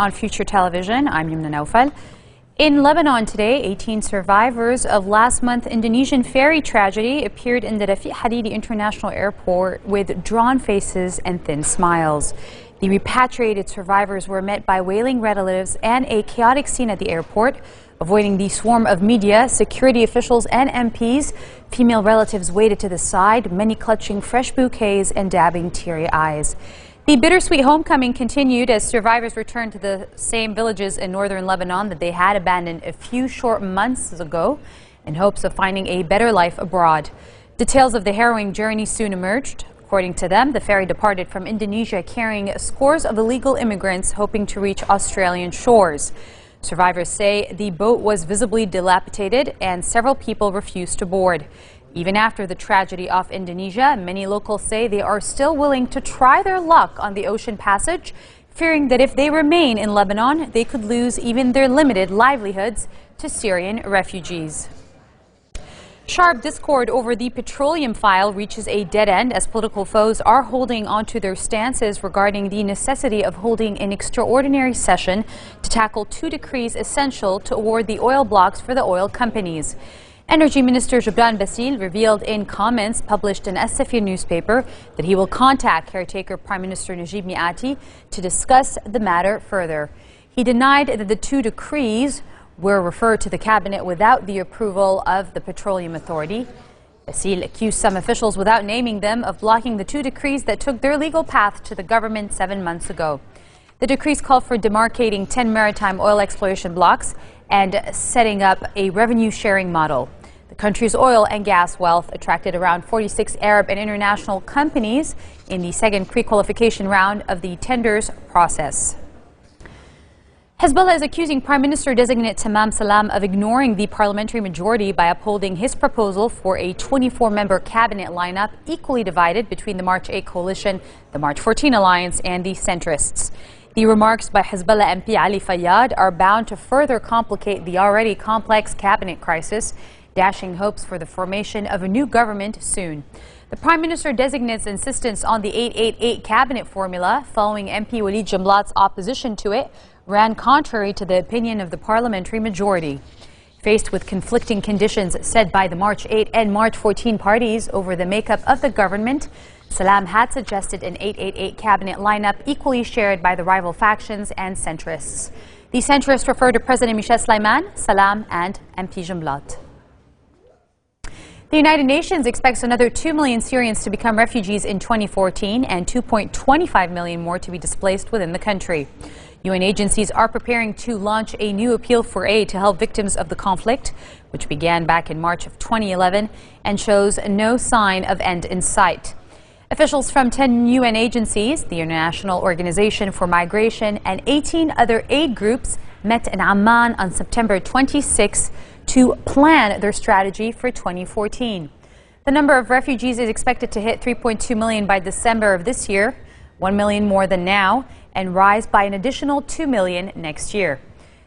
on Future Television. I'm Yumna Naufal. In Lebanon today, 18 survivors of last month's Indonesian ferry tragedy appeared in the Rafiq Hariri International Airport with drawn faces and thin smiles. The repatriated survivors were met by wailing relatives and a chaotic scene at the airport. Avoiding the swarm of media, security officials and MPs, female relatives waited to the side, many clutching fresh bouquets and dabbing teary eyes. The bittersweet homecoming continued as survivors returned to the same villages in northern Lebanon that they had abandoned a few short months ago in hopes of finding a better life abroad. Details of the harrowing journey soon emerged. According to them, the ferry departed from Indonesia carrying scores of illegal immigrants hoping to reach Australian shores. Survivors say the boat was visibly dilapidated and several people refused to board. Even after the tragedy off Indonesia, many locals say they are still willing to try their luck on the ocean passage, fearing that if they remain in Lebanon, they could lose even their limited livelihoods to Syrian refugees. Sharp discord over the petroleum file reaches a dead end as political foes are holding onto their stances regarding the necessity of holding an extraordinary session to tackle two decrees essential to award the oil blocks for the oil companies. Energy Minister Jubran Basil revealed in comments published in As-Safir newspaper that he will contact caretaker Prime Minister Najib Mikati to discuss the matter further. He denied that the two decrees were referred to the cabinet without the approval of the Petroleum Authority. Basil accused some officials, without naming them, of blocking the two decrees that took their legal path to the government 7 months ago. The decrees call for demarcating 10 maritime oil exploration blocks and setting up a revenue-sharing model. The country's oil and gas wealth attracted around 46 Arab and international companies in the second pre-qualification round of the tenders process. Hezbollah is accusing Prime Minister-designate Tamam Salam of ignoring the parliamentary majority by upholding his proposal for a 24-member cabinet lineup equally divided between the March 8 coalition, the March 14 alliance, and the centrists. The remarks by Hezbollah MP Ali Fayyad are bound to further complicate the already complex cabinet crisis, dashing hopes for the formation of a new government soon. The Prime Minister-designate's insistence on the 888 cabinet formula, following MP Walid Jumblat's opposition to it, ran contrary to the opinion of the parliamentary majority. Faced with conflicting conditions set by the March 8 and March 14 parties over the makeup of the government, Salam had suggested an 888 cabinet lineup equally shared by the rival factions and centrists. The centrists refer to President Michel Sleiman, Salam and MP Jumblat. The United Nations expects another 2 million Syrians to become refugees in 2014 and 2.25 million more to be displaced within the country. UN agencies are preparing to launch a new appeal for aid to help victims of the conflict, which began back in March of 2011 and shows no sign of end in sight. Officials from 10 UN agencies, the International Organization for Migration, and 18 other aid groups met in Amman on September 26 to plan their strategy for 2014. The number of refugees is expected to hit 3.2 million by December of this year, 1 million more than now, and rise by an additional 2 million next year.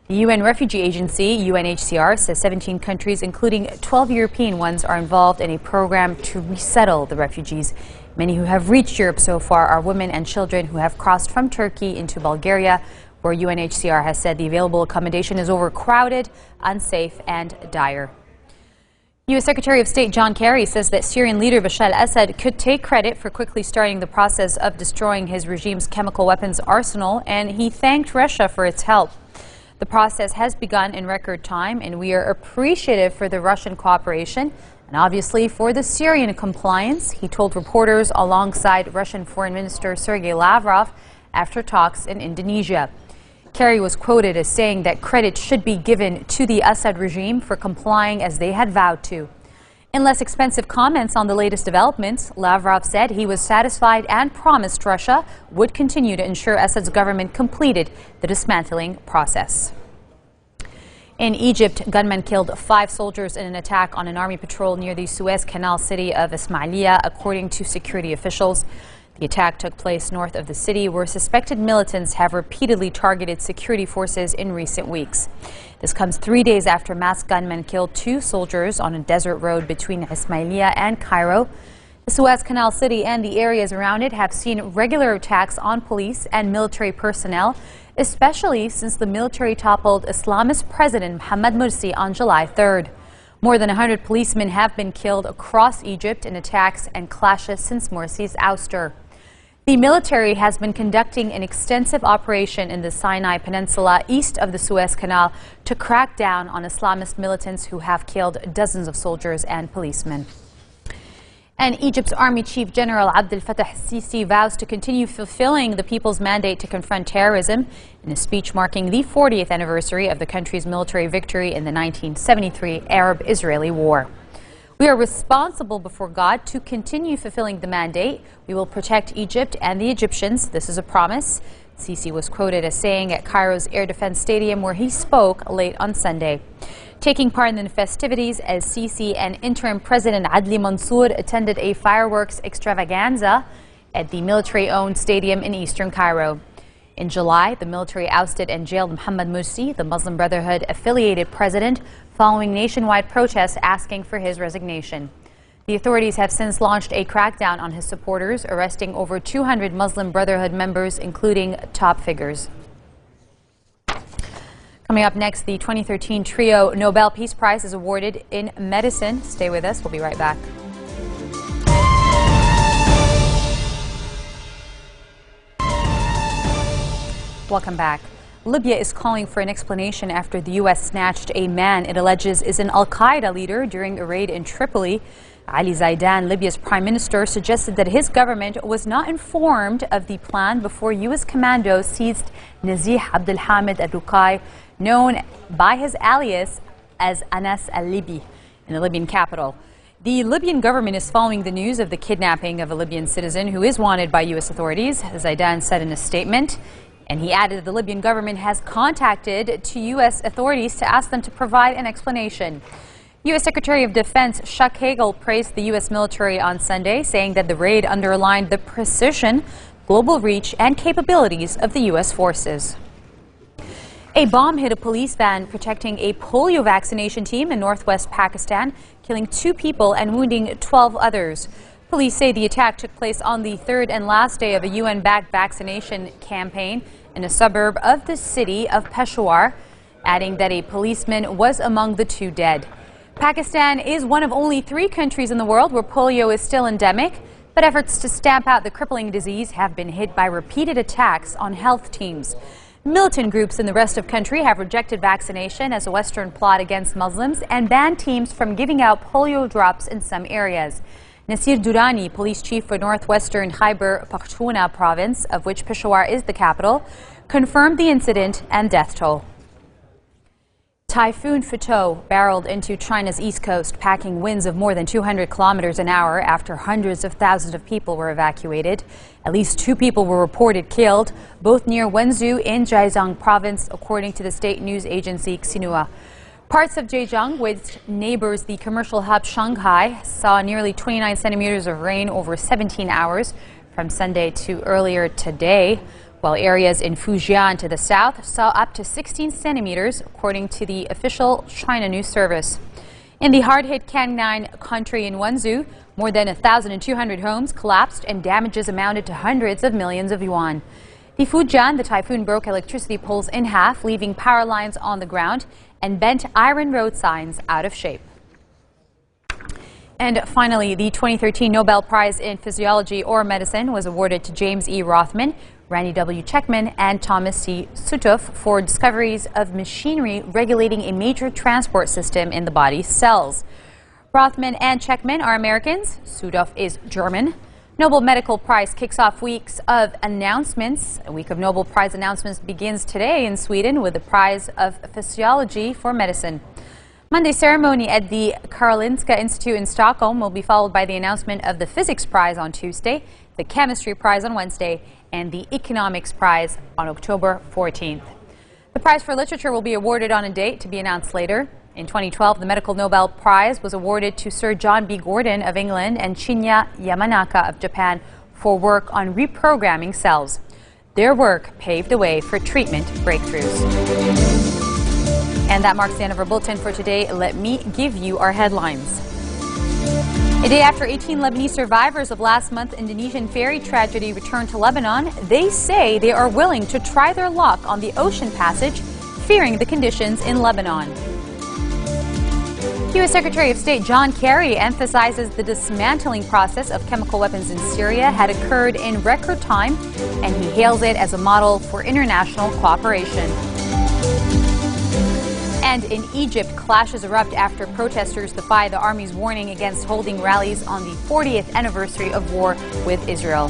The UN Refugee Agency, UNHCR, says 17 countries, including 12 European ones, are involved in a program to resettle the refugees. Many who have reached Europe so far are women and children who have crossed from Turkey into Bulgaria, where UNHCR has said the available accommodation is overcrowded, unsafe, and dire. U.S. Secretary of State John Kerry says that Syrian leader Bashar al-Assad could take credit for quickly starting the process of destroying his regime's chemical weapons arsenal, and he thanked Russia for its help. The process has begun in record time, and we are appreciative for the Russian cooperation and obviously for the Syrian compliance, he told reporters alongside Russian Foreign Minister Sergei Lavrov after talks in Indonesia. Kerry was quoted as saying that credit should be given to the Assad regime for complying as they had vowed to. In less expensive comments on the latest developments, Lavrov said he was satisfied and promised Russia would continue to ensure Assad's government completed the dismantling process. In Egypt, gunmen killed 5 soldiers in an attack on an army patrol near the Suez Canal city of Ismailia, according to security officials. The attack took place north of the city, where suspected militants have repeatedly targeted security forces in recent weeks. This comes 3 days after masked gunmen killed 2 soldiers on a desert road between Ismailia and Cairo. The Suez Canal city and the areas around it have seen regular attacks on police and military personnel especially since the military toppled Islamist President Mohamed Morsi on July 3rd. More than 100 policemen have been killed across Egypt in attacks and clashes since Morsi's ouster. The military has been conducting an extensive operation in the Sinai Peninsula east of the Suez Canal to crack down on Islamist militants who have killed dozens of soldiers and policemen. And Egypt's Army Chief General Abdel Fattah al-Sisi vows to continue fulfilling the people's mandate to confront terrorism in a speech marking the 40th anniversary of the country's military victory in the 1973 Arab-Israeli War. We are responsible before God to continue fulfilling the mandate. We will protect Egypt and the Egyptians. This is a promise. Sisi was quoted as saying at Cairo's Air Defense Stadium, where he spoke late on Sunday. Taking part in the festivities, as Sisi and interim President Adli Mansour attended a fireworks extravaganza at the military-owned stadium in eastern Cairo. In July, the military ousted and jailed Mohamed Morsi, the Muslim Brotherhood-affiliated president, following nationwide protests asking for his resignation. The authorities have since launched a crackdown on his supporters, arresting over 200 Muslim Brotherhood members, including top figures. Coming up next, the 2013 Trio Nobel Peace Prize is awarded in medicine. Stay with us. We'll be right back. Welcome back. Libya is calling for an explanation after the U.S. snatched a man it alleges is an al-Qaeda leader during a raid in Tripoli. Ali Zaidan, Libya's prime minister, suggested that his government was not informed of the plan before U.S. commandos seized Nazih Abdelhamid al-Ruqai, known by his alias as Anas al-Libi, in the Libyan capital. The Libyan government is following the news of the kidnapping of a Libyan citizen who is wanted by U.S. authorities, Zaidan said in a statement. And he added that the Libyan government has contacted to U.S. authorities to ask them to provide an explanation. U.S. Secretary of Defense Chuck Hagel praised the U.S. military on Sunday, saying that the raid underlined the precision, global reach, and capabilities of the U.S. forces. A bomb hit a police van protecting a polio vaccination team in northwest Pakistan, killing 2 people and wounding 12 others. Police say the attack took place on the 3rd and last day of a UN-backed vaccination campaign in a suburb of the city of Peshawar, adding that a policeman was among the 2 dead. Pakistan is one of only 3 countries in the world where polio is still endemic, but efforts to stamp out the crippling disease have been hit by repeated attacks on health teams. Militant groups in the rest of the country have rejected vaccination as a Western plot against Muslims and banned teams from giving out polio drops in some areas. Nasir Durrani, police chief for northwestern Khyber Pakhtunkhwa province, of which Peshawar is the capital, confirmed the incident and death toll. Typhoon Futo barreled into China's east coast, packing winds of more than 200 kilometers an hour after hundreds of thousands of people were evacuated. At least 2 people were reported killed, both near Wenzhou in Zhejiang province, according to the state news agency Xinhua. Parts of Zhejiang, which neighbors the commercial hub Shanghai, saw nearly 29 centimeters of rain over 17 hours from Sunday to earlier today, while areas in Fujian to the south saw up to 16 centimeters, according to the official China news service. In the hard-hit Kangnan country in Wenzhou, more than 1,200 homes collapsed and damages amounted to hundreds of millions of yuan. In Fujian, the typhoon broke electricity poles in half, leaving power lines on the ground and bent iron road signs out of shape. And finally, the 2013 Nobel Prize in Physiology or Medicine was awarded to James E. Rothman, Randy W. Checkman, and Thomas C. Sutov for discoveries of machinery regulating a major transport system in the body's cells. Rothman and Checkman are Americans. Sutov is German. Nobel Medical Prize kicks off weeks of announcements. A week of Nobel Prize announcements begins today in Sweden with the Prize of Physiology for Medicine. Monday's ceremony at the Karolinska Institute in Stockholm will be followed by the announcement of the Physics Prize on Tuesday, the Chemistry Prize on Wednesday, and the Economics Prize on October 14th. The prize for literature will be awarded on a date to be announced later. In 2012, the Medical Nobel Prize was awarded to Sir John B. Gordon of England and Shinya Yamanaka of Japan for work on reprogramming cells. Their work paved the way for treatment breakthroughs. And that marks the end of our bulletin for today. Let me give you our headlines. A day after 18 Lebanese survivors of last month's Indonesian ferry tragedy returned to Lebanon, they say they are willing to try their luck on the ocean passage, fearing the conditions in Lebanon. U.S. Secretary of State John Kerry emphasizes the dismantling process of chemical weapons in Syria had occurred in record time, and he hails it as a model for international cooperation. And in Egypt, clashes erupt after protesters defy the army's warning against holding rallies on the 40th anniversary of war with Israel.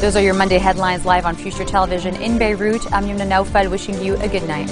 Those are your Monday headlines live on Future Television in Beirut. I'm Yumna Naufal, wishing you a good night.